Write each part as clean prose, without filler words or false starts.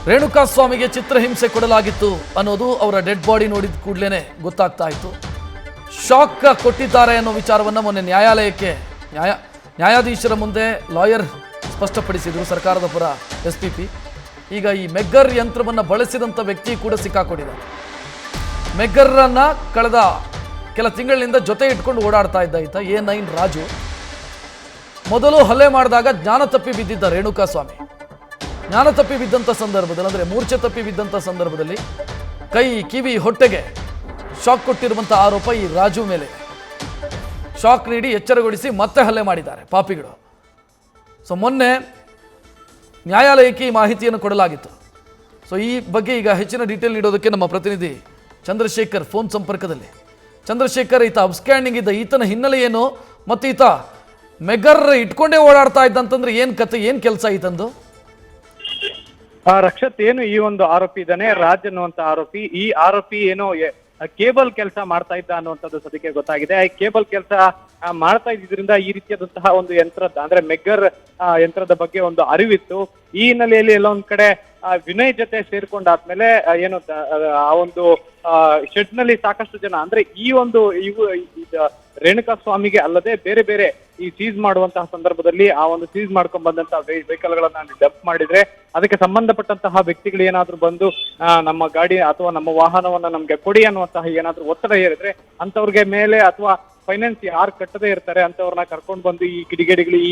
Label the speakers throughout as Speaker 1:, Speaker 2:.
Speaker 1: ರೇಣುಕಾಸ್ವಾಮಿಗೆ ಚಿತ್ರಹಿಂಸೆ ಕೊಡಲಾಗಿತ್ತು ಅನ್ನೋದು ಅವರ ಡೆಡ್ ಬಾಡಿ ನೋಡಿದ ಕೂಡಲೇ ಗೊತ್ತಾಗ್ತಾ ಇತ್ತು. ಶಾಕ್ ಕೊಟ್ಟಿದ್ದಾರೆ ಅನ್ನೋ ವಿಚಾರವನ್ನು ಮೊನ್ನೆ ನ್ಯಾಯಾಧೀಶರ ಮುಂದೆ ಲಾಯರ್ ಸ್ಪಷ್ಟಪಡಿಸಿದರು ಸರ್ಕಾರದ ಪರ SPP. ಈಗ ಈ ಮೆಗ್ಗರ್ ಯಂತ್ರವನ್ನು ಬಳಸಿದಂಥ ವ್ಯಕ್ತಿ ಕೂಡ ಸಿಕ್ಕಾಕೊಂಡಿದ್ದಾರೆ. ಮೆಗ್ಗರ್ರನ್ನ ಕಳೆದ ಕೆಲ ತಿಂಗಳಿನಿಂದ ಜೊತೆ ಇಟ್ಕೊಂಡು ಓಡಾಡ್ತಾ ಇದ್ದ ಈತ A9 ರಾಜು ಮೊದಲು ಹಲ್ಲೆ ಮಾಡಿದಾಗ ಜ್ಞಾನ ತಪ್ಪಿ ಬಿದ್ದಿದ್ದ ರೇಣುಕಾಸ್ವಾಮಿ. ಜ್ಞಾನ ತಪ್ಪಿ ಬಿದ್ದಂಥ ಸಂದರ್ಭದಲ್ಲಿ ಅಂದರೆ ಮೂರ್ಛೆ ತಪ್ಪಿ ಬಿದ್ದಂಥ ಸಂದರ್ಭದಲ್ಲಿ ಕೈ ಕಿವಿ ಹೊಟ್ಟೆಗೆ ಶಾಕ್ ಕೊಟ್ಟಿರುವಂಥ ಆರೋಪ ಈ ರಾಜು ಮೇಲೆ. ಶಾಕ್ ನೀಡಿ ಎಚ್ಚರಗೊಳಿಸಿ ಮತ್ತೆ ಹಲ್ಲೆ ಮಾಡಿದ್ದಾರೆ ಪಾಪಿಗಳು. ಸೊ ಮೊನ್ನೆ ನ್ಯಾಯಾಲಯಕ್ಕೆ ಈ ಮಾಹಿತಿಯನ್ನು ಕೊಡಲಾಗಿತ್ತು. ಸೊ ಈ ಬಗ್ಗೆ ಈಗ ಹೆಚ್ಚಿನ ಡೀಟೇಲ್ ನೀಡೋದಕ್ಕೆ ನಮ್ಮ ಪ್ರತಿನಿಧಿ ಚಂದ್ರಶೇಖರ್ ಫೋನ್ ಸಂಪರ್ಕದಲ್ಲಿ. ಚಂದ್ರಶೇಖರ್, ಈತ ಅಬ್ಸ್ಕ್ಯಾಂಡಿಂಗ್ ಇದ್ದ, ಈತನ ಹಿನ್ನೆಲೆ ಏನು ಮತ್ತು ಈತ ಮೆಗರ್ ಇಟ್ಕೊಂಡೇ ಓಡಾಡ್ತಾ ಇದ್ದಂತಂದ್ರೆ ಏನು ಕತೆ, ಏನು ಕೆಲಸ ಈತಂದು?
Speaker 2: ರಕ್ಷತ್, ಏನು ಈ ಒಂದು ಆರೋಪಿ ಇದ್ದಾನೆ ರಾಜ್ ಅನ್ನುವಂತ ಆರೋಪಿ, ಈ ಆರೋಪಿ ಏನೋ ಕೇಬಲ್ ಕೆಲಸ ಮಾಡ್ತಾ ಇದ್ದ ಅನ್ನುವಂಥದ್ದು ಸದ್ಯಕ್ಕೆ ಗೊತ್ತಾಗಿದೆ. ಕೇಬಲ್ ಕೆಲಸ ಮಾಡ್ತಾ ಇದ್ರಿಂದ ಈ ರೀತಿಯಾದಂತಹ ಒಂದು ಯಂತ್ರದ ಅಂದ್ರೆ ಮೆಗ್ಗರ್ ಯಂತ್ರದ ಬಗ್ಗೆ ಒಂದು ಅರಿವಿತ್ತು. ಈ ಹಿನ್ನೆಲೆಯಲ್ಲಿ ಎಲ್ಲ ಒಂದ್ ಕಡೆ ವಿನಯ್ ಜೊತೆ ಸೇರ್ಕೊಂಡಾದ್ಮೇಲೆ ಏನು ಆ ಒಂದು ಶೆಡ್ ನಲ್ಲಿ ಸಾಕಷ್ಟು ಜನ ಅಂದ್ರೆ ಈ ಒಂದು ರೇಣುಕಾ ಸ್ವಾಮಿಗೆ ಅಲ್ಲದೆ ಬೇರೆ ಬೇರೆ ಈ ಸೀಸ್ ಮಾಡುವಂತಹ ಸಂದರ್ಭದಲ್ಲಿ ಆ ಒಂದು ಸೀಸ್ ಮಾಡ್ಕೊಂಡ್ ಬಂದಂತಹ ವೆಹಿಕಲ್ ಗಳನ್ನ ಡಂಪ್ ಮಾಡಿದ್ರೆ ಅದಕ್ಕೆ ಸಂಬಂಧಪಟ್ಟಂತಹ ವ್ಯಕ್ತಿಗಳು ಏನಾದ್ರು ಬಂದು ನಮ್ಮ ಗಾಡಿ ಅಥವಾ ನಮ್ಮ ವಾಹನವನ್ನ ನಮ್ಗೆ ಕೊಡಿ ಅನ್ನುವಂತಹ ಏನಾದ್ರು ಒತ್ತಡ ಏರಿದ್ರೆ ಅಂತವ್ರಿಗೆ ಮೇಲೆ ಅಥವಾ ಫೈನಾನ್ಸ್ ಯಾರು ಕಟ್ಟದೇ ಇರ್ತಾರೆ ಅಂತವ್ರನ್ನ ಕರ್ಕೊಂಡು ಬಂದು ಈ ಕಿಡಿಗೇಡಿಗಳು ಈ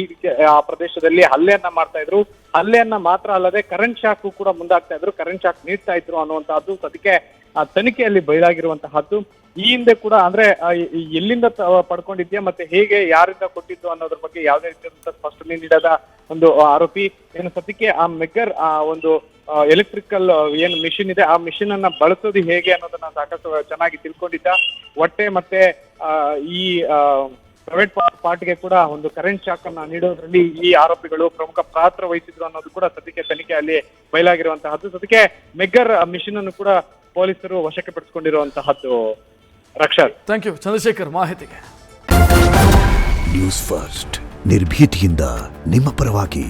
Speaker 2: ಆ ಪ್ರದೇಶದಲ್ಲಿ ಹಲ್ಲೆಯನ್ನ ಮಾಡ್ತಾ ಇದ್ರು. ಹಲ್ಲೆಯನ್ನ ಮಾತ್ರ ಅಲ್ಲದೆ ಕರೆಂಟ್ ಶಾಕ್ ಕೂಡ ಮುಂದಾಗ್ತಾ ಇದ್ರು, ಕರೆಂಟ್ ಶಾಕ್ ನೀಡ್ತಾ ಇದ್ರು ಅನ್ನುವಂತಹದ್ದು ಸದ್ಯಕ್ಕೆ ತನಿಖೆಯಲ್ಲಿ ಬಯಲಾಗಿರುವಂತಹದ್ದು. ಈ ಹಿಂದೆ ಕೂಡ ಅಂದ್ರೆ ಎಲ್ಲಿಂದ ಪಡ್ಕೊಂಡಿದ್ಯಾ ಮತ್ತೆ ಹೇಗೆ ಯಾರಿಂದ ಕೊಟ್ಟಿದ್ದು ಅನ್ನೋದ್ರ ಬಗ್ಗೆ ಯಾವುದೇ ರೀತಿಯಾದಂತಹ ಸ್ಪಷ್ಟನೆ ನೀಡದ ಒಂದು ಆರೋಪಿ ಏನು ಸದ್ಯಕ್ಕೆ ಆ ಮೆಗ್ಗರ್ ಆ ಒಂದು ಎಲೆಕ್ಟ್ರಿಕಲ್ ಏನು ಮಿಷಿನ್ ಇದೆ ಆ ಮಿಷಿನ್ ಅನ್ನ ಬಳಸೋದು ಹೇಗೆ ಅನ್ನೋದನ್ನ ಸಾಕಷ್ಟು ಚೆನ್ನಾಗಿ ತಿಳ್ಕೊಂಡಿದ್ದ. ಹೊಟ್ಟೆ ಮತ್ತೆ ಈ ಪ್ರೈವೇಟ್ ಪಾರ್ಟ್ಗೆ ಕೂಡ ಒಂದು ಕರೆಂಟ್ ಶಾಕ್ ಅನ್ನ ನೀಡೋದ್ರಲ್ಲಿ ಈ ಆರೋಪಿಗಳು ಪ್ರಮುಖ ಪಾತ್ರ ವಹಿಸಿದ್ರು ಅನ್ನೋದು ಕೂಡ ಸದ್ಯಕ್ಕೆ ತನಿಖೆಯಲ್ಲಿ ಬಯಲಾಗಿರುವಂತಹದ್ದು. ಸದ್ಯಕ್ಕೆ ಮೆಗ್ಗರ್ ಮಿಷಿನ್ ಅನ್ನು ಕೂಡ ಪೊಲೀಸರು ವಶಕ್ಕೆ ಪಡಿಸಿಕೊಂಡಿರುವಂತಹದ್ದು. ರಕ್ಷಾತ್,
Speaker 1: ಥ್ಯಾಂಕ್ ಯು ಚಂದ್ರಶೇಖರ್ ಮಾಹಿತಿಗೆ.
Speaker 3: ನ್ಯೂಸ್ ಫಸ್ಟ್ ನಿರ್ಭೀತಿಯಿಂದ ನಿಮ್ಮ ಪರವಾಗಿ.